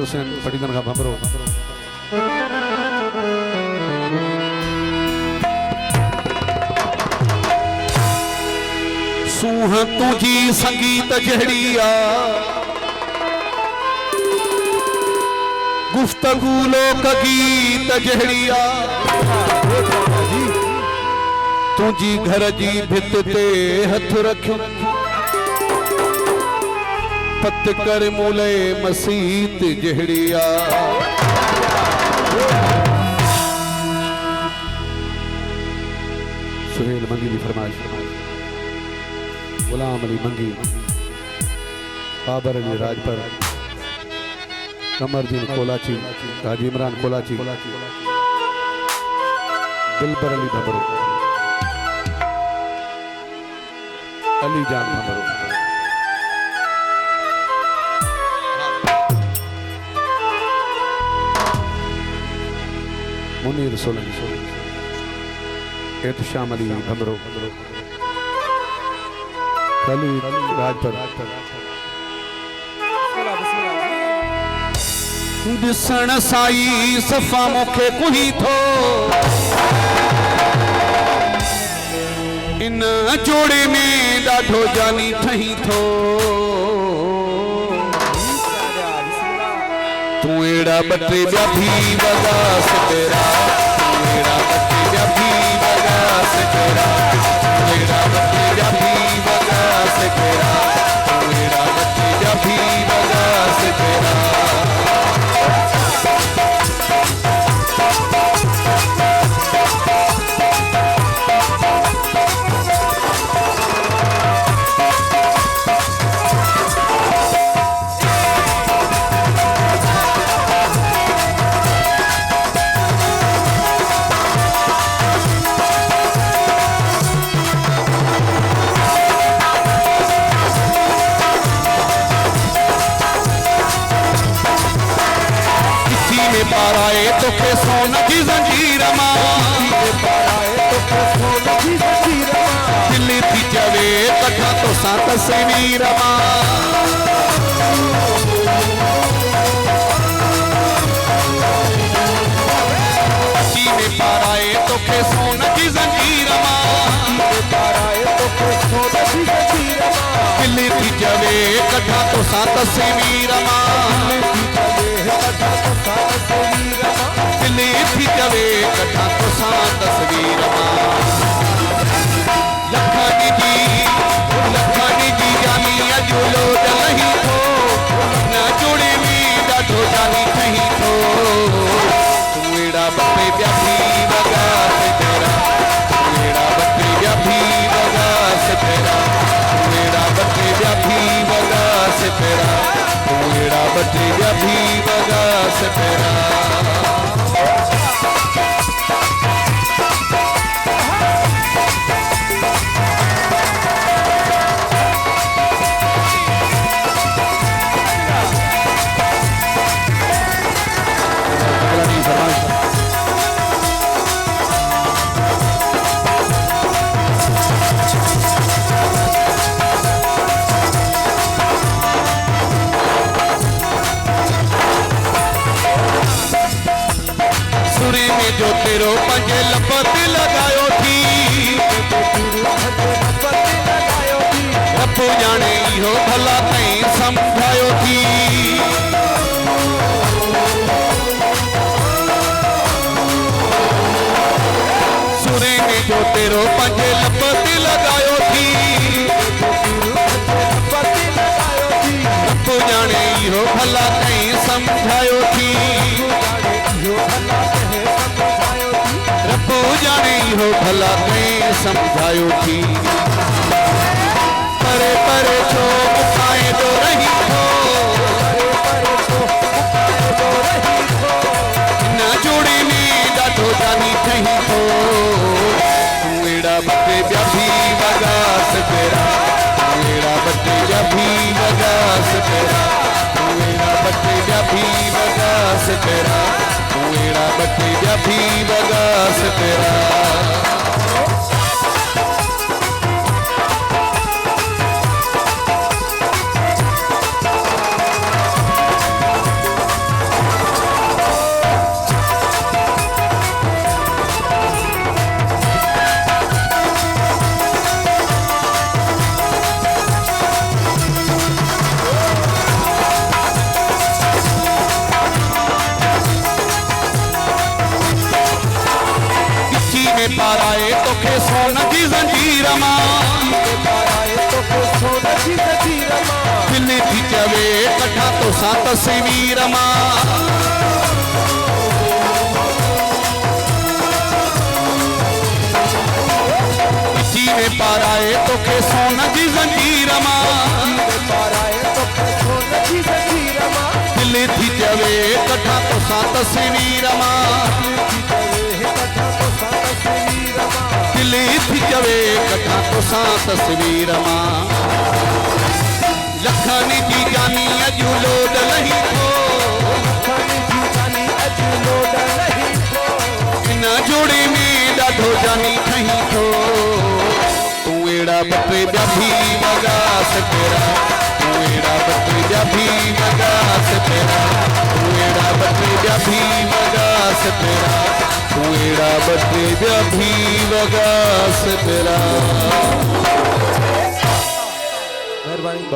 हुसैन पटिदन का भमरो सूह तुझी संगीत जहड़िया गुफ्तगू लोक गीत जहड़िया तुझी घर जी भित ते हथ रख पत कर मूले मसीत जहड़िया सुहेल मंगी की फरमाइश गुलाम अली मंगी बाबर अली राजपर कमरदीन कोलाची हाजी इमरान कोलाची दिलबर अली भबरो अली जान भबरो मुनीर सोलंकी एहतशाम अली भबरो खलील राजपर दिसण साई सफ़ा मुखे कुही थो इन जोड़े में ॾाढो जानी ठही थो तू एड़ा बटे ॿिया भी वगा सकेरा तू एड़ा बटे ॿिया भी वगा सकेरा तू एड़ा बटे ॿिया भी वगा सकेरा तू एड़ा बटे ॿिया भी वगा सकेरा पाराए तो के सोना की जंजीर दिल्ली थी चवे कथा तो सा तस्वीर में पाराए तो के सोना की जंजीर दिल्ली थी चवे कथा तो सा तस्वीर दिल्ली थी चवे कथा तो सा तस्वीर लखानी जी जानी अजूलो नहीं थो न जोड़े में ॾाढो जानी ठही थो तू एड़ा बटे ॿिया भी वगा सकेरा तू एड़ा बटे ॿिया भी वगा सकेरा तू एड़ा बटे ॿिया भी वगा सकेरा तू एड़ा बटे ॿिया भी वगा सकेरा जो तेरो पंजे लपत लगायो थी रब जाने इहो भला कहीं समझायो थी सुरे में जो तेरो पंजे लपत लगायो थी रब जाने इहो भला कहीं समझायो थी रब्बो जाने हो भला कहीं समझायो थी परे परे छो खाए तो रही हो न जोड़े में ॾाढो जानी ठही थो तू एड़ा बटे ॿिया भी वगा सकेरा तू एड़ा बटे ॿिया भी वगा सकेरा तू एड़ा बटे ॿिया भी वगा सकेरा तू एड़ा बटे ॿिया भी वगा सकेरा थी चवे कठा तो सात तस्वीर मां इसी में पाराए तो के सोना जी जंजीर मां दिल थी चवे कठा तो सात तस्वीर मां दिल थी चवे कठा तो सात तस्वीर मां लखानी जी जानी अजू लोड नहीं थो इन जोड़े में ॾाढो जानी ठही थो तूं अहिड़ा बटे ॿिया भी वॻा सपेरा तूं अहिड़ा बटे ॿिया भी वॻा सपेरा तूं अहिड़ा बटे ॿिया भी वॻा सपेरा तूं अहिड़ा बटे ॿिया भी वॻा सपेरा।